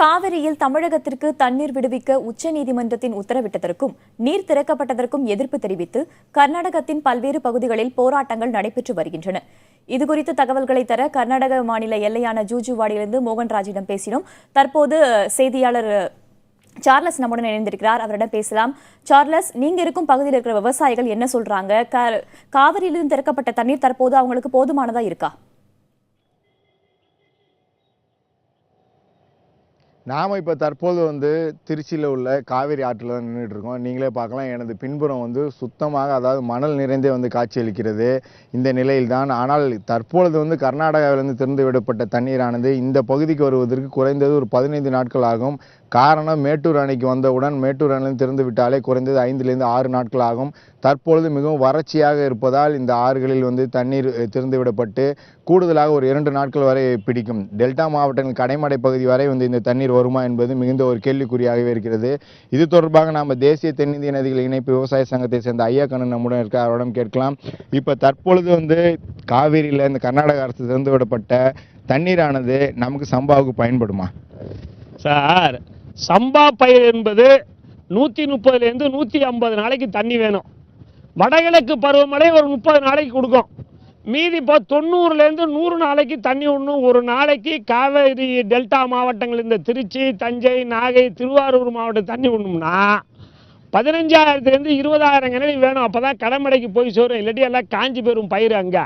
காவிரியில் தமிழகத்திற்கு தண்ணீர் விடுவிக்க உச்சநீதிமன்றத்தின் உத்தரவிட்டதற்கும் நீர் திறக்கப்பட்டதற்கும் எதிர்ப்பு தெரிவித்து கர்நாடகத்தின் பல்வேறு பகுதிகளில் போராட்டங்கள் நடைபெற்று வருகின்றன. இதுகுறித்து தகவல்களை தர கர்நாடக மாநில எல்லையான ஜூஜுவாடியிலிருந்து மோகன்ராஜிடம் பேசினோம். தற்போது செய்தியாளர் சார்லஸ் நம்முடன் இணைந்திருக்கிறார். அவரிடம் பேசலாம். சார்லஸ், நீங்க இருக்கும் பகுதியில் இருக்கிற விவசாயிகள் என்ன சொல்றாங்க? காவிரியிலிருந்து திறக்கப்பட்ட தண்ணீர் தற்போது அவங்களுக்கு போதுமானதா இருக்கா? நாம் இப்போ தற்போது திருச்சியில் உள்ள காவிரி ஆற்றில் தான் நின்றுட்டு இருக்கோம். நீங்களே பார்க்கலாம், எனது பின்புறம் சுத்தமாக, அதாவது மணல் நிறைந்தே காட்சியளிக்கிறது. இந்த நிலையில்தான் ஆனால் தற்பொழுது கர்நாடகாவிலிருந்து திறந்து விடப்பட்ட தண்ணீரானது இந்த பகுதிக்கு வருவதற்கு குறைந்தது ஒரு 15 நாட்கள் ஆகும். காரணம், மேட்டூர் அணைக்கு வந்தவுடன் மேட்டூர் அணையிலிருந்து திறந்து விட்டாலே குறைந்தது 5 to 6 நாட்கள் ஆகும். தற்பொழுது மிகவும் வறட்சியாக இருப்பதால் இந்த ஆறுகளில் தண்ணீர் திறந்து விடப்பட்டு கூடுதலாக ஒரு 2 நாட்கள் வரை பிடிக்கும். டெல்டா மாவட்டங்கள் கடைமடை பகுதி வரை இந்த தண்ணீர் வருமா என்பது மிகுந்த ஒரு கேள்விக்குறியாகவே இருக்கிறது. இது தொடர்பாக நாம் தேசிய தென்னிந்திய நதிகள் இணைப்பு விவசாய சங்கத்தை சேர்ந்த ஐயா கண்ணன் நம்முடன் இருக்க, அவரிடம் கேட்கலாம். இப்போ தற்பொழுது காவிரியில் இந்த கர்நாடக அரசு திறந்து விடப்பட்ட தண்ணீரானது நமக்கு சம்பாவுக்கு பயன்படுமா? சார், சம்பா பயிர் என்பது 130 to 150 நாளைக்கு தண்ணி வேணும். வடகிழக்கு பருவமழை ஒரு 30 நாளைக்கு கொடுக்கும். மீதி இப்போ 90 to 100 நாளைக்கு தண்ணி ஒன்றும். ஒரு நாளைக்கு காவேரி டெல்டா மாவட்டங்கள் இந்த திருச்சி, தஞ்சை, நாகை, திருவாரூர் மாவட்டம் தண்ணி ஒண்ணும்னா 15,000 to 20,000 கனடி வேணும். அப்போ தான் கடமடைக்கு போய் சேரும். இல்லாட்டி எல்லாம் காஞ்சி போயிடும் பயிர். அங்கே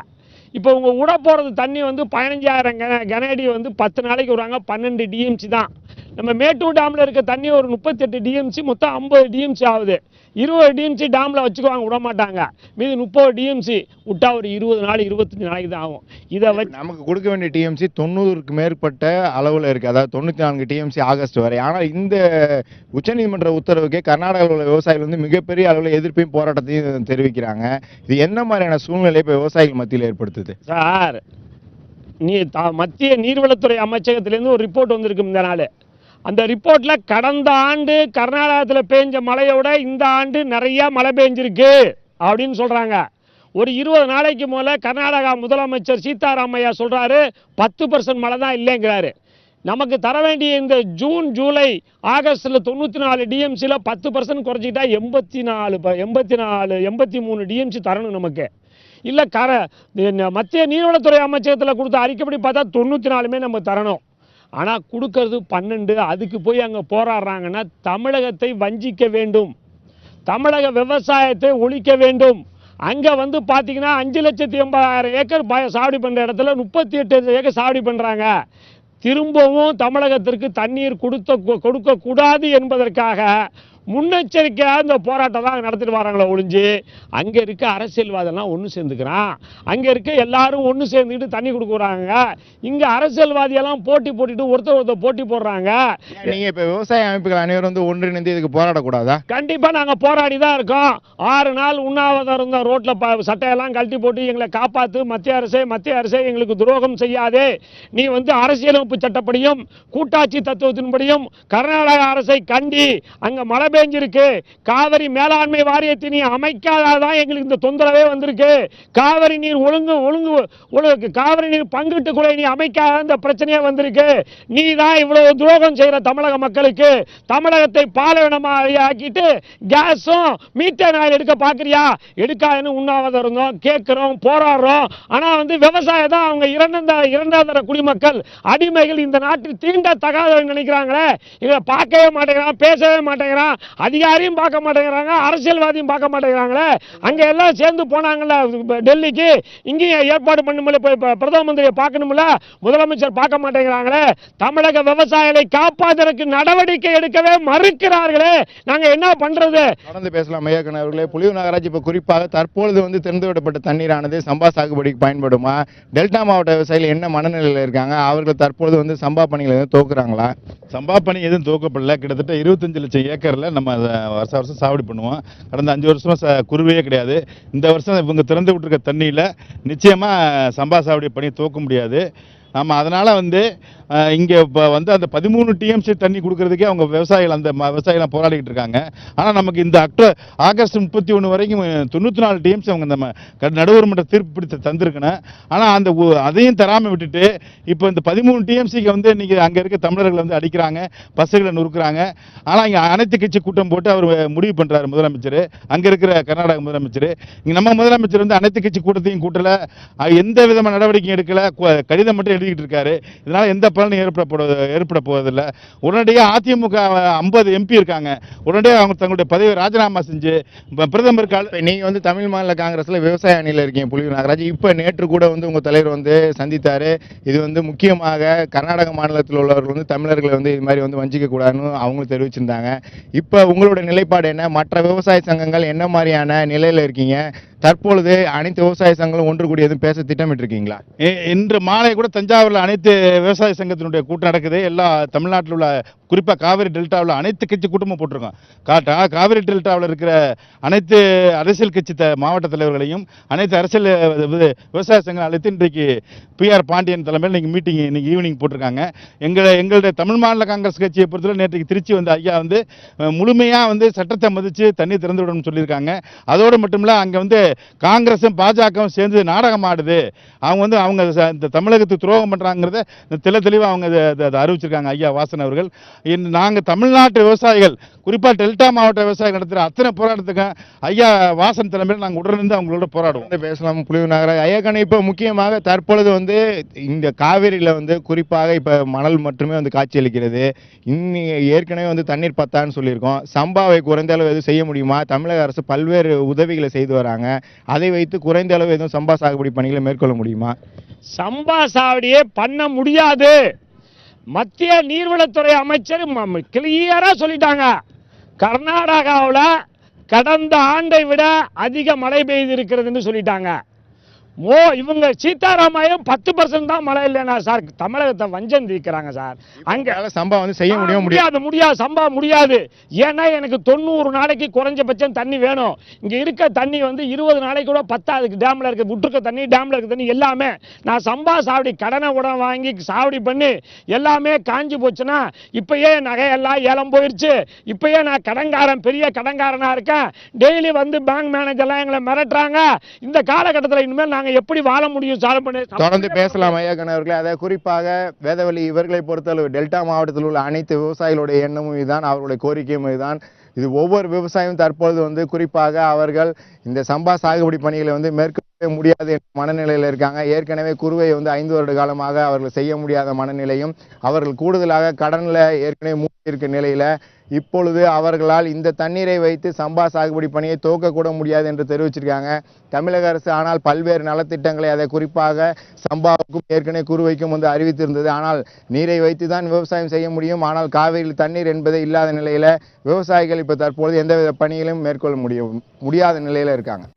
இப்போ உங்கள் விட போகிறது தண்ணி 15,000 கனடி 10 நாளைக்கு வருவாங்க. 12 DMC தான். நம்ம மேட்டூர் டேமில் இருக்க தண்ணி ஒரு 38 DMC, மொத்தம் 50 DMC ஆகுது. 20 DMC டேமில் வச்சுக்குவாங்க, விட மாட்டாங்க. மீது 30 DMC விட்டா ஒரு 20 நாள் 25 நாளைக்கு தான் ஆகும். இதை வச்சு நமக்கு கொடுக்க வேண்டிய TMC 90க்கு மேற்பட்ட அளவில் இருக்குது. அதாவது 94 TMC ஆகஸ்ட் வரை. ஆனால் இந்த உச்சநீதிமன்ற உத்தரவுக்கே கர்நாடகாவில் உள்ள விவசாயிகள் மிகப்பெரிய அளவில் எதிர்ப்பையும் போராட்டத்தையும் தெரிவிக்கிறாங்க. இது என்ன மாதிரியான சூழ்நிலை இப்போ விவசாயிகள் மத்தியில் ஏற்படுத்துது? சார், மத்திய நீர்வளத்துறை அமைச்சகத்திலேருந்து ஒரு ரிப்போர்ட் வந்திருக்கு இந்த நாள். அந்த ரிப்போர்ட்டில் கடந்த ஆண்டு கர்நாடகத்தில் பெஞ்ச மழையோட இந்த ஆண்டு நிறைய மழை பெஞ்சிருக்கு அப்படின்னு சொல்கிறாங்க. ஒரு 20 நாளைக்கு மேலே கர்நாடகா முதலமைச்சர் சீதாராமையா சொல்கிறாரு 10% மழை தான் இல்லைங்கிறாரு. நமக்கு தர வேண்டிய இந்த ஜூன், ஜூலை, ஆகஸ்டில் 94 DMCயில் 10% குறைச்சிக்கிட்டா 83 DMC தரணும் நமக்கு. இல்லை, மத்திய நீர்வளத்துறை அமைச்சகத்தில் கொடுத்த அறிக்கைப்படி பார்த்தா 94 நம்ம தரணும். ஆனால் கொடுக்கறது 12. அதுக்கு போய் அங்கே போராடுறாங்கன்னா தமிழகத்தை வஞ்சிக்க வேண்டும், தமிழக விவசாயத்தை ஒழிக்க வேண்டும். அங்கே பார்த்தீங்கன்னா 5,80,000 ஏக்கர் சாவடி பண்ணுற இடத்துல 38 ஏக்கர் சாவடி பண்ணுறாங்க. திரும்பவும் தமிழகத்திற்கு தண்ணீர் கொடுக்கக்கூடாது என்பதற்காக முன்னெச்சரிக்கையாக இந்த போராட்டம் தான் நடத்திட்டு வராங்களே ஒழிஞ்சு அங்கே இருக்க அரசியல்வாதெல்லாம் ஒன்று சேர்ந்துக்கிறான். அங்கே இருக்க எல்லாரும் ஒன்று சேர்ந்துக்கிட்டு தண்ணி கொடுக்குறாங்க. இங்கே அரசியல்வாதியெல்லாம் போட்டுட்டு ஒருத்தர் போட்டி போடுறாங்க. நீங்கள் இப்போ விவசாய அமைப்புகள் அனைவரும் ஒன்றிணைந்து இதுக்கு போராடக்கூடாதா? கண்டிப்பாக நாங்கள் போராடி தான் இருக்கோம். 6 நாள் உண்ணாவிரதம் இருந்தோம். ரோட்டில் சட்டையெல்லாம் கழட்டி போட்டு எங்களை காப்பாற்று மத்திய அரசே எங்களுக்கு துரோகம் செய்யாதே. நீ அரசியலமைப்பு சட்டப்படியும் கூட்டாட்சி தத்துவத்தின்படியும் கர்நாடக அரசை கண்டி அங்கே மழை பெஞ்சிருக்கு. காவிரி மேலாண்மை வாரியத்தை நீ அமைக்காதான் எங்களுக்கு இந்த தொந்தரவே வந்திருக்கு. காவிரி நீர் காவிரி நீர் பங்கிட்டு கூட நீ அமைக்காத இந்த பிரச்சனையே வந்திருக்கு. நீ தான் இவ்வளவு துரோகம் செய்யற தமிழக மக்களுக்கு. தமிழகத்தை பாலைவனமாக ஆக்கிட்டு கேஸும் மீத்தேன் ஆயில் எடுக்க பாக்குறியா? எடுக்காதுன்னு உண்ணாவிரதம் இருந்தோம், கேட்கிறோம், போராடுறோம். ஆனா விவசாயம் தான் அவங்க இரண்டாந்தர குடிமக்கள், அடிமைகள், இந்த நாட்டில் தீண்ட தகாத நினைக்கிறாங்களே. இதை பார்க்கவே மாட்டேங்கிறான், பேசவே மாட்டேங்கிறான். அதிகாரியும் பார்க்க மாட்டேங்கிறாங்க, அரசியல்வாதியும் பார்க்க மாட்டேங்கிறாங்களே. அங்க எல்லாம் சேர்ந்து போனாங்கல்ல டெல்லிக்கு, இங்கேயும் ஏற்பாடு பண்ணுமில்ல, பிரதம மந்திரியை பார்க்கணும்ல, முதலமைச்சர் பார்க்க மாட்டேங்கிறாங்களே. தமிழக விவசாயிகளை காப்பாற்றுவதற்கு நடவடிக்கை எடுக்கவே மறுக்கிறார்களே. நாங்க என்ன பண்றது? தொடர்ந்து பேசலாம். ஐயக்கன் அவர்களே, புலியூர் நகராட்சி இப்போ குறிப்பாக தற்பொழுது திறந்து விடப்பட்ட தண்ணீரானது சம்பா சாகுபடிக்கு பயன்படுமா? டெல்டா மாவட்ட விவசாயிகள் என்ன மனநிலையில் இருக்காங்க? அவர்கள் தற்பொழுது சம்பா பணிகள் எதுவும் துவக்குறாங்களா? சம்பா பணி எதுவும் துவக்கப்படல. கிட்டத்தட்ட 25 லட்சம் ஏக்கரில் நம்ம வருஷம் சாவடி பண்ணுவோம். கடந்த 5 வருஷமா குருவையே கிடையாது. இந்த வருஷம் இவங்க திறந்து விட்டுருக்க தண்ணியில் நிச்சயமாக சம்பா சாவடி பணியை துவக்க முடியாது. நம்ம அதனால வந்து இங்கே இப்போ வந்து அந்த 13 டிஎம்சி தண்ணி கொடுக்கறதுக்கே அவங்க விவசாயிகள் விவசாயிகள்லாம் போராடிக்கிட்டு இருக்காங்க. ஆனால் நமக்கு இந்த ஆகஸ்ட் 31 வரைக்கும் 94 டிஎம்சி அவங்க நம்ம நடுவர் மன்ற தீர்ப்பு பிடித்து தந்திருக்கணும். ஆனால் அதையும் தராமல் விட்டுட்டு இப்போ இந்த 13 டிஎம்சிக்கு வந்து இன்னைக்கு அங்கே இருக்க தமிழர்கள் வந்து அடிக்கிறாங்க, பஸ்ஸுகளை நொறுக்குறாங்க. ஆனால் இங்கே அனைத்து கட்சி கூட்டம் போட்டு அவர் முடிவு பண்ணுறாரு முதலமைச்சர், அங்கே இருக்கிற கர்நாடக முதலமைச்சர். இங்கே நம்ம முதலமைச்சர் வந்து அனைத்து கட்சி கூட்டத்தையும் கூட்டல, எந்த விதமான நடவடிக்கையும் எடுக்கல, கடிதம் மட்டும் எழுதிக்கிட்டு இருக்காரு. இதனால எந்த பலனும் ஏற்பட போவதில்லை. உடனடியாக அதிமுக 50 எம்பி இருக்காங்க, உடனடியாக அவங்க தங்களுடைய பதவியை ராஜினாமா செஞ்சு பிரதமர் நீங்க வந்து தமிழ் மாநில காங்கிரஸ்ல விவசாய அணியில் இருக்கீங்க புலியூர் நாகராஜ். இப்ப நேற்று கூட வந்து உங்க தலைவர் வந்து சந்தித்தாரு. இது வந்து முக்கியமாக கர்நாடக மாநிலத்தில் உள்ளவர்கள் வந்து தமிழர்களை வந்து இது மாதிரி வந்து வஞ்சிக்க கூடாதுன்னு அவங்களும் தெரிவிச்சிருந்தாங்க. இப்ப உங்களோட நிலைப்பாடு என்ன? மற்ற விவசாய சங்கங்கள் என்ன மாதிரியான நிலையில இருக்கீங்க? தற்பொழுது அனைத்து விவசாய சங்கங்களும் ஒன்று கூடி எதுவும் பேச திட்டமிட்டு இருக்கீங்களா? இன்று மாலை கூட தஞ்சாவூரில் அனைத்து விவசாய சங்கத்தினுடைய கூட்டம் நடக்குது. எல்லா தமிழ்நாட்டில் உள்ள குறிப்பாக காவிரி டெல்டாவில் அனைத்து கட்சி கூட்டமும் போட்டிருக்கோம். காவிரி டெல்டாவில் இருக்கிற அனைத்து அரசியல் கட்சி மாவட்ட தலைவர்களையும் அனைத்து அரசியல் விவசாய சங்கம் அழைத்து இன்றைக்கு பிஆர் பாண்டியன் தலைமையில் இன்னைக்கு மீட்டிங் இன்னைக்கு ஈவினிங் போட்டிருக்காங்க. எங்களுடைய தமிழ் மாநில காங்கிரஸ் கட்சியை பொறுத்தவரை நேற்றைக்கு திருச்சி வந்து ஐயா வந்து முழுமையாக வந்து சட்டத்தை மதித்து தண்ணி திறந்து விடணும்னு சொல்லியிருக்காங்க. அதோடு மட்டும் இல்லை, அங்கே வந்து காங்கிரஸும் பாஜகவும் சேர்ந்து நாடகம் ஆடுது, அவங்க இந்த தமிழகத்துக்கு துரோகம் பண்றாங்கிறத தெளிவாக அவங்க அதை அறிவிச்சிருக்காங்க ஐயா வாசன் அவர்கள். நாங்கள் தமிழ்நாட்டு விவசாயிகள் குறிப்பாக டெல்டா மாவட்ட விவசாயிகள் நடத்துகிற அத்தனை போராட்டத்துக்கு ஐயா வாசன் தலைமையில் நாங்கள் உடனிருந்து அவங்களோட போராடுவோம். பேசலாம் புலியூர் நாகராஜ். ஐயாக்கான இப்போ முக்கியமாக தற்பொழுது வந்து இந்த காவிரியில் வந்து குறிப்பாக இப்போ மணல் மட்டுமே வந்து காட்சியளிக்கிறது. ஏற்கனவே வந்து தண்ணீர் பத்தான்னு சொல்லியிருக்கோம். சம்பாவை குறைந்த அளவு எதுவும் செய்ய முடியுமா? தமிழக அரசு பல்வேறு உதவிகளை செய்து வராங்க. அதை வைத்து குறைந்த அளவு எதுவும் சம்பா சாகுபடி பணிகளை மேற்கொள்ள முடியுமா? சம்பா சாவடியே பண்ண முடியாது. மத்திய நீர்வளத்துறை அமைச்சர் கிளியரா சொல்லிட்டாங்க, கர்நாடகாவில் கடந்த ஆண்டை விட அதிக மழை பெய்து இருக்கிறதுன்னு சொல்லிட்டாங்க. இவங்க சீதாராமையும் 10% தான் மழை இல்லைன்னா சார் தமிழகத்தை வஞ்சம் தீர்க்கிறாங்க சார். அங்க சம்பா வந்து செய்ய முடியாது சம்பா முடியாது. ஏன்னா எனக்கு 90 நாளைக்கு குறைஞ்சபட்சம் தண்ணி வேணும். இங்க இருக்க தண்ணி வந்து 20 நாளைக்கு கூட பத்தாது. டேம்ல இருக்க விட்டுருக்க தண்ணி, டேம்ல இருக்க தண்ணி எல்லாமே நான் சம்பா சாவடி கடனை உடன் வாங்கி சாவடி பண்ணி எல்லாமே காஞ்சி போச்சுன்னா இப்பயே நகையெல்லாம் ஏலம் போயிருச்சு. இப்பயே நான் கடன்காரன், பெரிய கடன்காரனா இருக்கேன். டெய்லி வந்து பேங்க் மேனேஜர்லாம் எங்களை மிரட்டுறாங்க. இந்த காலகட்டத்தில் இனிமேல் எப்படி வாழ முடியும்? தொடர்ந்து பேசலாம் ஐயா கணவர்களே. அதை குறிப்பாக வேதவழி இவர்களை பொறுத்தளவு டெல்டா மாவட்டத்தில் உள்ள அனைத்து விவசாயிகளுடைய எண்ணமும் இதுதான், அவர்களுடைய கோரிக்கையும் இதுதான். இது ஒவ்வொரு விவசாயியும் தற்பொழுது வந்து குறிப்பாக அவர்கள் இந்த சம்பா சாகுபடி பணிகளை வந்து மேற்கொள்ள முடியாது என்ற மனநிலையில் இருக்காங்க. ஏற்கனவே குறுவை வந்து 5 வருட காலமாக அவர்கள் செய்ய முடியாத மனநிலையும், அவர்கள் கூடுதலாக கடனில் ஏற்கனவே மூழ்கி இருக்க நிலையில இப்பொழுது அவர்களால் இந்த தண்ணீரை வைத்து சம்பா சாகுபடி பணியை துவக்கக்கூட முடியாது என்று தெரிவிச்சிருக்காங்க தமிழக அரசு. ஆனால் பல்வேறு நலத்திட்டங்களை அதை குறிப்பாக சம்பாவுக்கும் ஏற்கனவே குறுவைக்கும் வந்து அறிவித்திருந்தது. ஆனால் நீரை வைத்து தான் விவசாயம் செய்ய முடியும். ஆனால் காவிரியில் தண்ணீர் என்பதே இல்லாத நிலையில விவசாயிகள் இப்ப தற்போது எந்தவித பணிகளையும் மேற்கொள்ள முடியாத நிலையில இருக்காங்க.